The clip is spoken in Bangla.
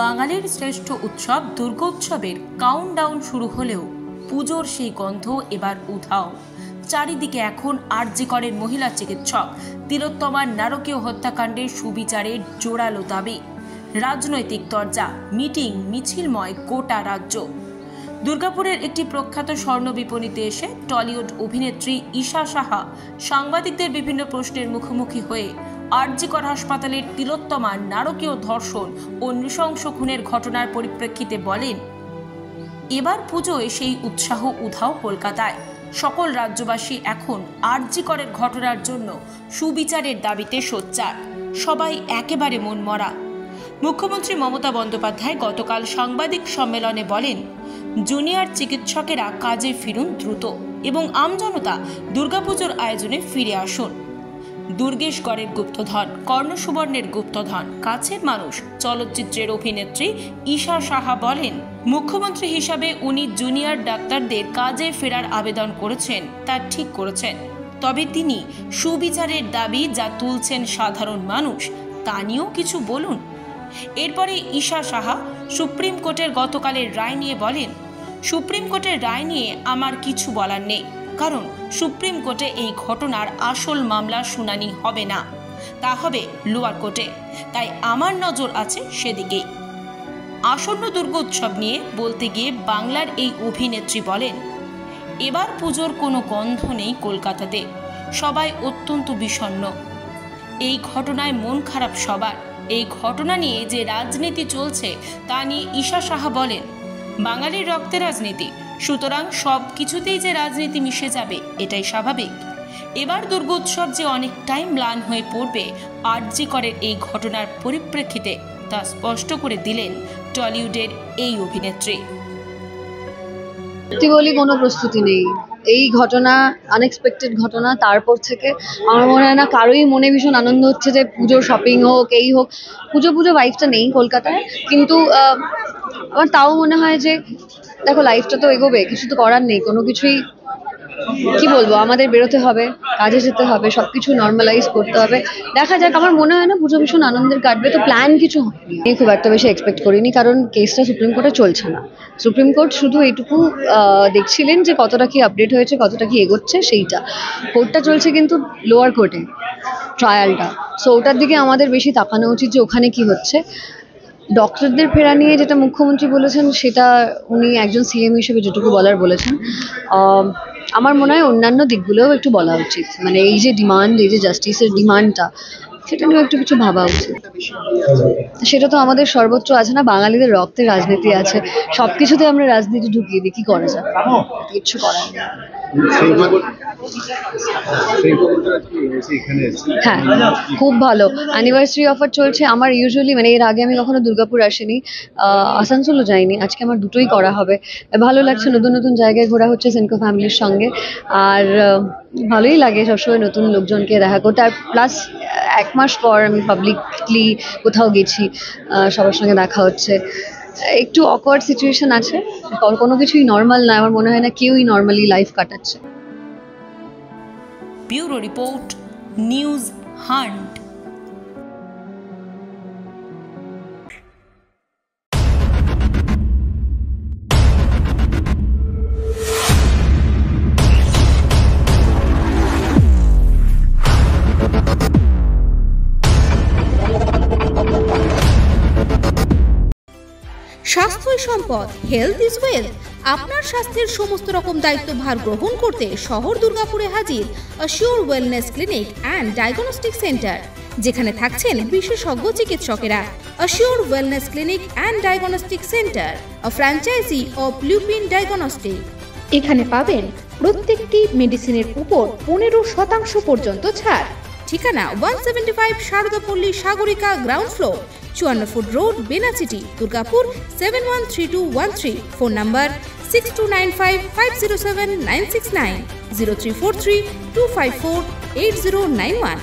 বাঙালির শ্রেষ্ঠ উৎসব দুর্গোৎসবের কাউন্টডাউন শুরু হলেও পুজোর সেই গন্ধ এবার উধাও। চারিদিকে এখন আরজি করের মহিলা চিকিৎসক তিলোত্তমার নারকীয় হত্যাকাণ্ডের সুবিচারের জোরালো দাবি। রাজনৈতিক তরজা, মিটিং মিছিলময় গোটা রাজ্য। দুর্গাপুরের একটি প্রখ্যাত স্বর্ণ বিপণীতে এসে টলিউড অভিনেত্রী ঈশা সাহা সাংবাদিকদের বিভিন্ন প্রশ্নের মুখোমুখি হয়ে আরজি কর হাসপাতালের তিলোত্তমার নারকীয় ধর্ষণ ও নৃশংস খুনের ঘটনার পরিপ্রেক্ষিতে বলেন, এবার পুজোয় সেই উৎসাহ উধাও কলকাতায়। সকল রাজ্যবাসী এখন আরজি করের ঘটনার জন্য সুবিচারের দাবিতে সোচ্চার। সবাই একেবারে মনমরা। মুখ্যমন্ত্রী মমতা বন্দ্যোপাধ্যায় গতকাল সাংবাদিক সম্মেলনে বলেন, জুনিয়র চিকিৎসকেরা কাজে ফিরুন দ্রুত এবং আমজনতা দুর্গাপুজোর আয়োজনে ফিরে আসুন। দুর্গেশগড়ের গুপ্তধন, কর্ণসুবর্ণের গুপ্তধন, কাছের মানুষ চলচ্চিত্রের অভিনেত্রী ঈশা সাহা বলেন, মুখ্যমন্ত্রী হিসাবে উনি জুনিয়র ডাক্তারদের কাজে ফেরার আবেদন করেছেন, তা ঠিক করেছেন। তবে তিনি সুবিচারের দাবি যা তুলছেন সাধারণ মানুষ, তা নিয়েও কিছু বলুন। এরপরে ঈশা সাহা সুপ্রিম কোর্টের গতকালের রায় নিয়ে বলেন, সুপ্রিম কোর্টের রায় নিয়ে আমার কিছু বলার নেই, কারণ সুপ্রিম কোর্টে এই ঘটনার আসল মামলা শুনানি হবে না, তা হবে লোয়ার কোর্টে। তাই আমার নজর আছে সেদিকেই। আসন্ন দুর্গোৎসব নিয়ে বলতে গিয়ে বাংলার এই অভিনেত্রী বলেন, এবার পুজোর কোনো গন্ধ নেই কলকাতাতে। সবাই অত্যন্ত বিষণ্ণ। এই ঘটনায় মন খারাপ সবার। এই ঘটনা নিয়ে যে রাজনীতি চলছে তা নিয়ে ঈশা সাহা বলেন, বাঙালির রক্তে রাজনীতি, সুতরাং সব কিছুতেই যে রাজনীতি মিশে যাবে এটাই স্বাভাবিক। এবার দুর্গোৎসব যে অনেকটাই ম্লান হয়ে পড়বে আরজি করের এই ঘটনার পরিপ্রেক্ষিতে, তা স্পষ্ট করে দিলেন টলিউডের এই অভিনেত্রী। বলি কোনো প্রস্তুতি নেই। এই ঘটনা আনএক্সপেক্টেড ঘটনা, তারপর থেকে আমার মনে হয় না কারোই মনে ভীষণ আনন্দ হচ্ছে যে পুজোর শপিং হোক, এই হোক। পুজো লাইফটা নেই কলকাতায়, কিন্তু আমার তাও মনে হয় যে দেখো, লাইফটা তো এগোবে, কিছু তো করার নেই। কোনো কিছুই কি বলবো, আমাদের বেরোতে হবে, কাজে যেতে হবে, সবকিছু নর্মালাইজ করতে হবে। দেখা যাক। আমার মনে হয় না পুজো ভীষণ আনন্দের কাটবে, তো প্ল্যান কিছু হয়নি। খুব একটা বেশি এক্সপেক্ট করিনি, কারণ কেসটা সুপ্রিম কোর্টে চলছে না। সুপ্রিম কোর্ট শুধু এইটুকু দেখছিলেন যে কতটা কি আপডেট হয়েছে, কতটা কি এগোচ্ছে সেইটা। কোর্টটা চলছে কিন্তু লোয়ার কোর্টে ট্রায়ালটা, সো ওটার দিকে আমাদের বেশি তাকানো উচিত যে ওখানে কি হচ্ছে। ডক্টরদের ফেরা নিয়ে যেটা মুখ্যমন্ত্রী বলেছেন, সেটা উনি একজন সিএম হিসেবে যেটুকু বলার বলেছেন। আমার মনে হয় অন্যান্য দিকগুলোও একটু বলা উচিত। মানে এই যে ডিমান্ড, এই যে জাস্টিসের ডিমান্ডটা, সেটা নিয়েও একটু কিছু ভাবা উচিত। সেটা তো আমাদের সর্বোচ্চ আছে না, বাঙালিদের রক্তে রাজনীতি আছে। সব কিছুতে আমরা রাজনীতি ঢুকিয়ে দিই, কি করা যায়? কিচ্ছু করার নেই। হ্যাঁ, খুব ভালো অ্যানিভার্সারি অফার চলছে। আমার ইউজুয়ালি মানে এর আগে আমি কখনো দুর্গাপুর আসিনি, আসানসোলও যাইনি। আজকে আমার দুটোই করা হবে। ভালো লাগছে, নতুন নতুন জায়গায় ঘোরা হচ্ছে সেনকো ফ্যামিলির সঙ্গে। আর ভালোই লাগে সবসময় নতুন লোকজনকে দেখা করতে। আর প্লাস 1 মাস পর আমি পাবলিকলি কোথাও গেছি, সবার সঙ্গে দেখা হচ্ছে। একটু অকওয়ার্ড সিচুয়েশন আছে, কোনো কিছুই নর্মাল না। আমার মনে হয় না কেউই নর্মালি লাইফ কাটাচ্ছে। Bureau report, news hunt. স্বাস্থ্যই সম্পদ, হেলথ ইজ ওয়েলথ। আপনার স্বাস্থ্যের সমস্ত রকম দায়িত্বভার গ্রহণ করতে শহর দুর্গাপুরে হাজির assure wellness clinic and diagnostic centre, যেখানে থাকছেন বিশেষজ্ঞ চিকিৎসকেরা। Assure wellness clinic and diagnostic centre, a franchise of Lupin diagnostic. এখানে পাবেন প্রত্যেকটি মেডিসিনের উপর 15% পর্যন্ত ছাড়। ঠিকানা 175 Saradapalli Sagarika, ground floor, 54 foot road, Benachity, Durgapur 713213। Phone number 6295507969, 034325480991।